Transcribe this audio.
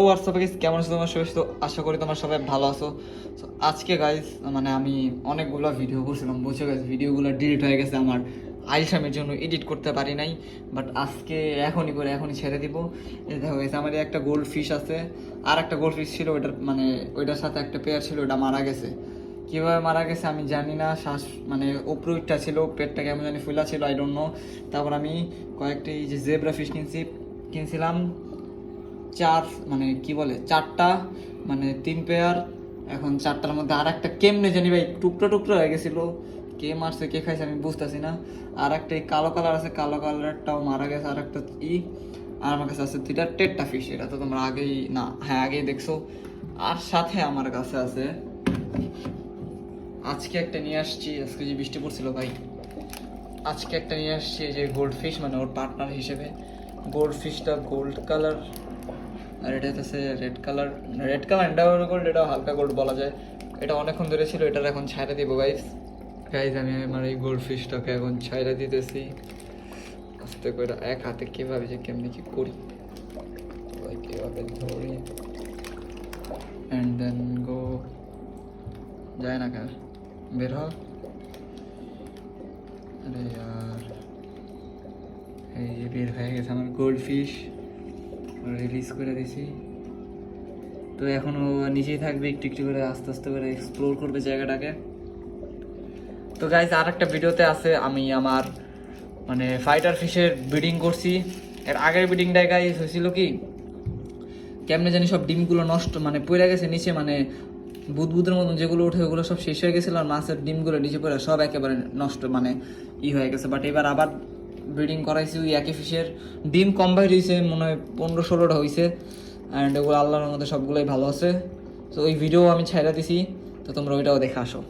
WhatsApp guys, কেমন আছো তোমার সবাই? তো আশা করি তোমার সবাই ভালো আছো। তো আজকে গাইস মানে আমি অনেকগুলো ভিডিও করছিলাম, বুঝছো গাইস, ভিডিওগুলো ডিলিট হয়ে গেছে আমার আইসামের জন্য, এডিট করতে পারি নাই। বাট আজকে এখনই ছেড়ে দিব। এই দেখো গাইস, আমার এই একটা গোল্ড ফিশ আছে, আর একটা গোল্ড ফিশ ছিল, ওইটার মানে ওইটার সাথে একটা পেয়ার ছিল, ওটা মারা গেছে। কীভাবে মারা গেছে আমি জানি না, শ্বাস মানে উপরটা ছিল, পেটটা কেমন জানি ফুলা ছিল, আই ডোন্ট নো। তারপর আমি কয়েকটি যে জেব্রা ফিশ কিনছিলাম চার, মানে কি বলে, চারটা, মানে 3 পেয়ার। এখন চারটার মধ্যে আর একটা কেমনে জানি ভাই টুকরো টুকরো হয়ে গেছিলো, কে মারছে কে খাইছে আমি বুঝতেছি না। আর একটা এই কালো কালার আছে, কালো কালারটাও মারা গেছে। আর একটা আর আমার কাছে আছে 2টা টেট্টা ফিশ, এটা তো তোমরা আগেই না, হ্যাঁ আগেই দেখছো। আর সাথে আমার কাছে আছে, আজকে একটা নিয়ে আসছি, আজকে যে বৃষ্টি পড়ছিল ভাই, আজকে একটা নিয়ে আসছি যে গোল্ড ফিশ, মানে ওর পার্টনার হিসেবে। গোল্ড ফিশটা গোল্ড কালার, আর এটা হচ্ছে রেড কালার, এটাও গোল্ড, এটাও হালকা গোল্ড বলা যায়। এটা অনেকক্ষণ ধরে ছিল, এটার এখন ছাইড়া দিব গাইস। আমি আমার এই গোল্ড ফিশটাকে এখন ছাইড়া দিতেছি আস্তে করে, এক হাতে কীভাবে যে কেমনি কি করি, কীভাবে ধরি অ্যান্ড দেন গো, যায় না কেন, বের হ। আরে আর এই যে বের হয়ে গেছে আমার গোল্ড ফিশ, রিলিজ করে দিছি। তো এখন ও নিচেই থাকবে, একটু একটু করে আস্তে আস্তে করে এক্সপ্লোর করবে জায়গাটাকে। তো গাইজ, আর একটা ভিডিওতে আছে আমি আমার মানে ফাইটার ফিশের ব্রিডিং করছি। এর আগের ব্রিডিংটায় গাইজ হয়েছিল কি, কেমনে জানি সব ডিমগুলো নষ্ট, মানে পড়ে গেছে নিচে, মানে বুদবুদের মতন যেগুলো ওঠে ওগুলো সব শেষ হয়ে গেছিলো, আর মাছের ডিমগুলো নিচে পড়ে সব একেবারে নষ্ট, মানে হয়ে গেছে। বাট এবার আবার ব্রিডিং করাইছি ওই একই ফিশের, ডিম কম বাইর হয়েছে, মনে হয় 15-16টা হয়েছে। অ্যান্ড এগুলো আল্লাহর মধ্যে সবগুলোই ভালো আছে। তো ওই ভিডিও আমি ছেড়ে দিছি, তো তোমরা ওইটাও দেখে আসো।